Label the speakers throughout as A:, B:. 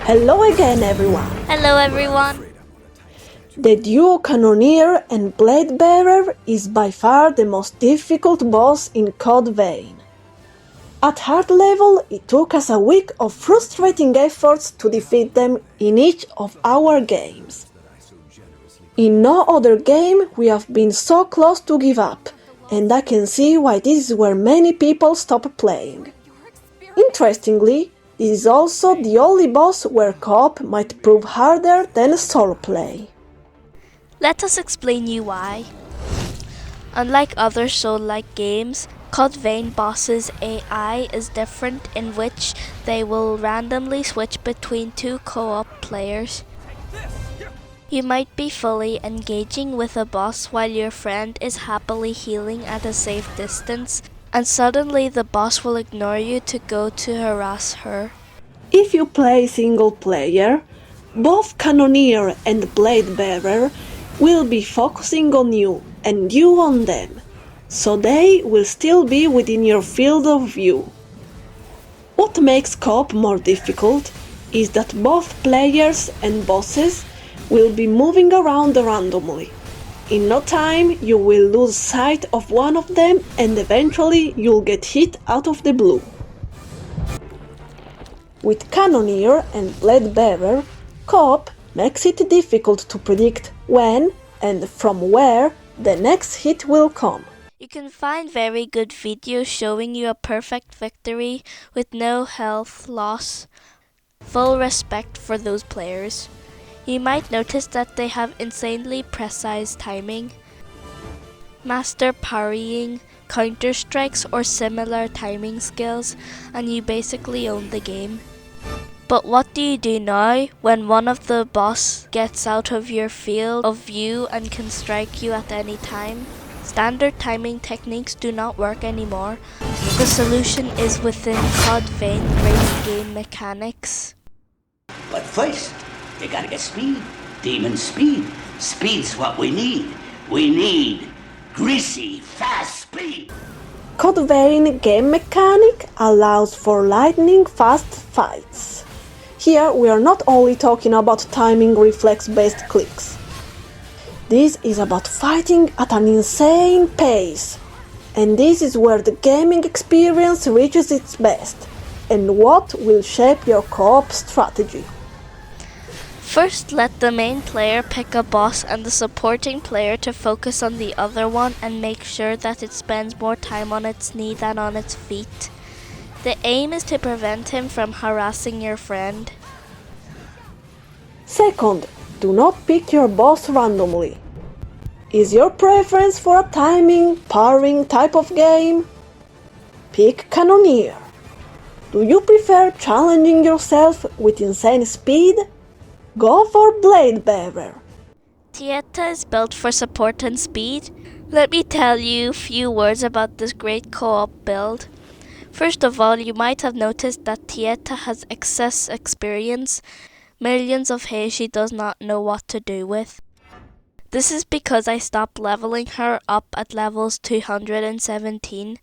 A: Hello again, everyone!
B: Hello everyone!
A: The duo Cannoneer and Blade Bearer is by far the most difficult boss in Code Vein. At hard level, it took us a week of frustrating efforts to defeat them in each of our games. In no other game we have been so close to give up, and I can see why this is where many people stop playing. Interestingly, this is also the only boss where co-op might prove harder than solo play.
B: Let us explain you why. Unlike other soul-like games, Code Vein bosses' AI is different in which they will randomly switch between two co-op players. You might be fully engaging with a boss while your friend is happily healing at a safe distance, and suddenly the boss will ignore you to go to harass her.
A: If you play single player, both Cannoneer and Blade Bearer will be focusing on you and you on them, so they will still be within your field of view. What makes co-op more difficult is that both players and bosses will be moving around randomly. In no time you will lose sight of one of them and eventually you'll get hit out of the blue. With Cannoneer and Blade Bearer, co-op makes it difficult to predict when and from where the next hit will come.
B: You can find very good videos showing you a perfect victory with no health loss. Full respect for those players. You might notice that they have insanely precise timing, master parrying, counter strikes or similar timing skills, and you basically own the game. But what do you do now when one of the boss gets out of your field of view and can strike you at any time? Standard timing techniques do not work anymore. The solution is within Code Vein great game mechanics.
C: But first, you gotta get speed. Demon speed. Speed's what we need. We need greasy, fast speed.
A: Code Vein game mechanic allows for lightning fast fights. Here we are not only talking about timing reflex-based clicks. This is about fighting at an insane pace. And this is where the gaming experience reaches its best, and what will shape your co-op strategy.
B: First, let the main player pick a boss and the supporting player to focus on the other one and make sure that it spends more time on its knee than on its feet. The aim is to prevent him from harassing your friend.
A: Second, do not pick your boss randomly. Is your preference for a timing, parrying type of game? Pick Cannoneer. Do you prefer challenging yourself with insane speed? Go for Blade Bearer.
B: Tieta is built for support and speed. Let me tell you a few words about this great co-op build. First of all, you might have noticed that Tieta has excess experience, millions of hay she does not know what to do with. This is because I stopped leveling her up at levels 217.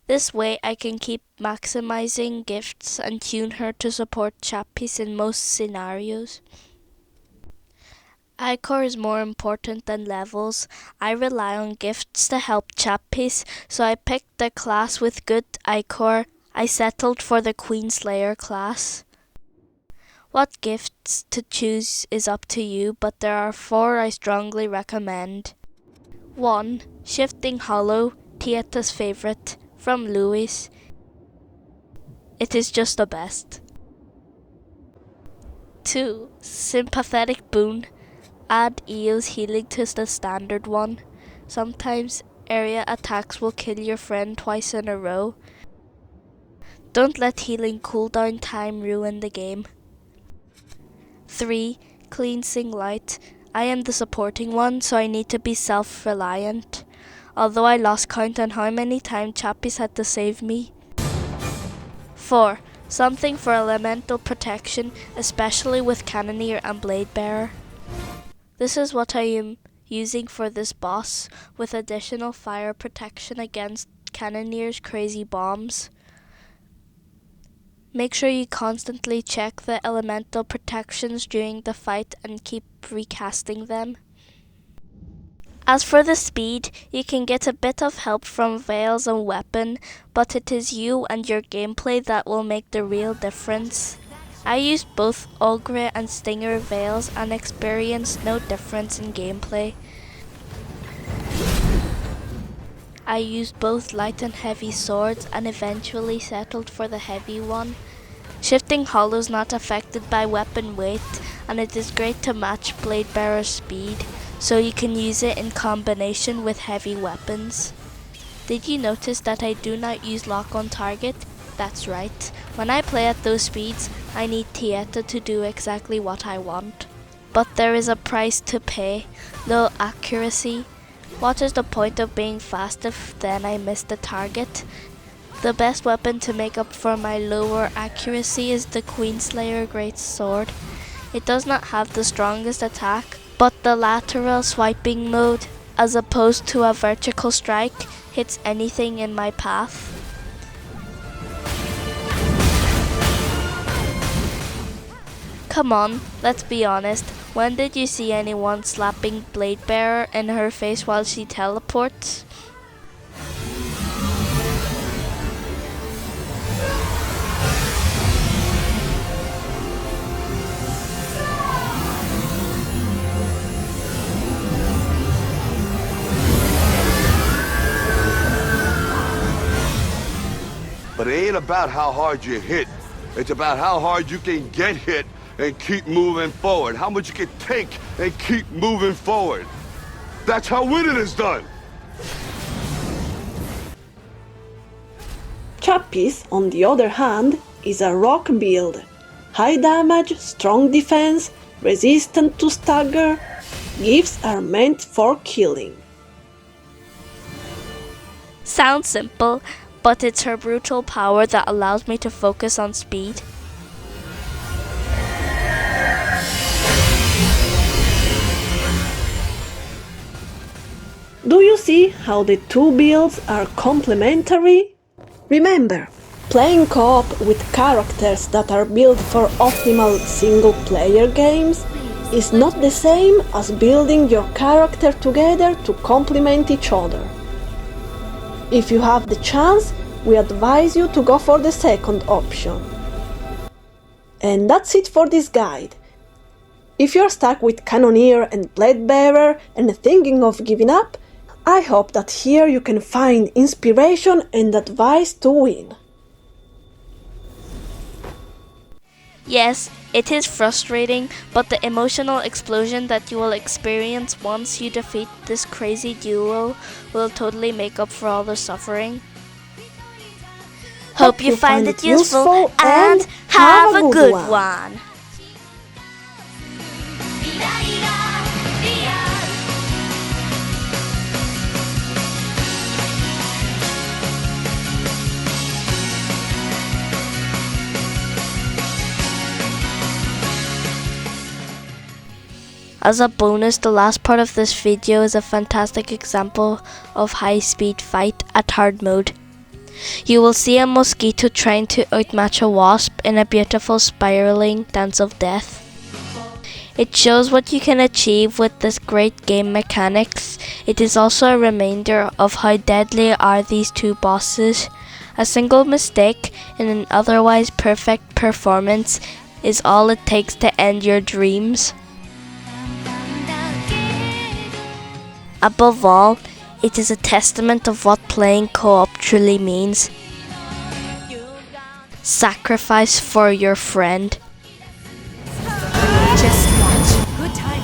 B: This way I can keep maximizing gifts and tune her to support Chappies in most scenarios. Ichor is more important than levels. I rely on gifts to help Chappies, so I picked the class with good Ichor. I settled for the Queenslayer class. What gifts to choose is up to you, but there are 4 I strongly recommend. 1. Shifting Hollow, Tieta's favourite, from Louis. It is just the best. 2. Sympathetic Boon. Add Eo's healing to the standard one. Sometimes area attacks will kill your friend twice in a row. Don't let healing cooldown time ruin the game. 3. Cleansing Light. I am the supporting one, so I need to be self-reliant. Although I lost count on how many times Chappies had to save me. 4. Something for elemental protection, especially with Cannoneer and Blade Bearer. This is what I am using for this boss, with additional fire protection against Cannoneer's crazy bombs. Make sure you constantly check the elemental protections during the fight and keep recasting them. As for the speed, you can get a bit of help from Veils and Weapon, but it is you and your gameplay that will make the real difference. I used both Ogre and Stinger Veils and experienced no difference in gameplay. I used both light and heavy swords and eventually settled for the heavy one. Shifting Hollow's not affected by weapon weight, and it is great to match Blade Bearer's speed, so you can use it in combination with heavy weapons. Did you notice that I do not use lock on target? That's right. When I play at those speeds, I need Tieta to do exactly what I want. But there is a price to pay, low accuracy. What is the point of being fast if then I miss the target? The best weapon to make up for my lower accuracy is the Queenslayer Great Sword. It does not have the strongest attack, but the lateral swiping mode, as opposed to a vertical strike, hits anything in my path. Come on, let's be honest. When did you see anyone slapping Blade Bearer in her face while she teleports?
D: But it ain't about how hard you hit. It's about how hard you can get hit and keep moving forward. How much you can take and keep moving forward. That's how winning is done.
A: Chappies, on the other hand, is a rock build. High damage, strong defense, resistant to stagger. Gifts are meant for killing.
B: Sounds simple, but it's her brutal power that allows me to focus on speed.
A: Do you see how the two builds are complementary? Remember, playing co-op with characters that are built for optimal single-player games is not the same as building your character together to complement each other. If you have the chance, we advise you to go for the second option. And that's it for this guide. If you're stuck with Cannoneer and Blade Bearer and thinking of giving up, I hope that here you can find inspiration and advice to win.
B: Yes, it is frustrating, but the emotional explosion that you will experience once you defeat this crazy duo will totally make up for all the suffering. Hope you find it useful and have a good one. As a bonus, the last part of this video is a fantastic example of high-speed fight at hard mode. You will see a mosquito trying to outmatch a wasp in a beautiful spiraling dance of death. It shows what you can achieve with this great game mechanics. It is also a reminder of how deadly are these two bosses. A single mistake in an otherwise perfect performance is all it takes to end your dreams. Above all, it is a testament of what playing co-op truly means. Sacrifice for your friend.
E: Just watch. Good time.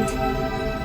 E: end.